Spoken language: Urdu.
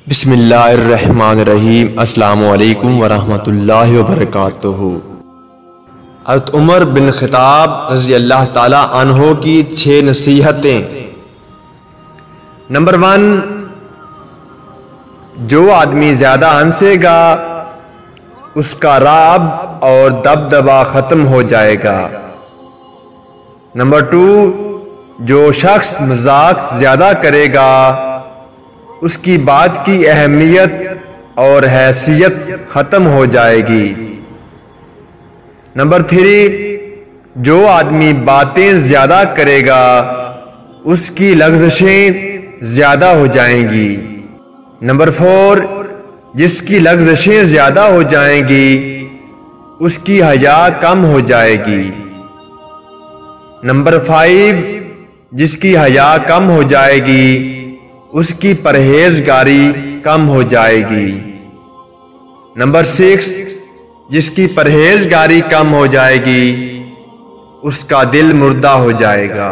بسم اللہ الرحمن الرحیم۔ السلام علیکم ورحمۃ اللہ وبرکاتہ۔ حضرت عمر بن خطاب رضی اللہ تعالی عنہ کی 6 نصیحتیں۔ نمبر 1، جو آدمی زیادہ ہنسے گا اس کا رعب اور دبدبا ختم ہو جائے گا۔ نمبر 2، جو شخص مذاق زیادہ کرے گا اس کی بات کی اہمیت اور حیثیت ختم ہو جائے گی۔ نمبر 3، جو آدمی باتیں زیادہ کرے گا اس کی لغزشیں زیادہ ہو جائیں گی۔ نمبر 4، جس کی لغزشیں زیادہ ہو جائیں گی اس کی حیا کم ہو جائے گی۔ نمبر 5، جس کی حیا کم ہو جائے گی اس کی پرہیزگاری کم ہو جائے گی۔ نمبر 6، جس کی پرہیزگاری کم ہو جائے گی اس کا دل مردہ ہو جائے گا۔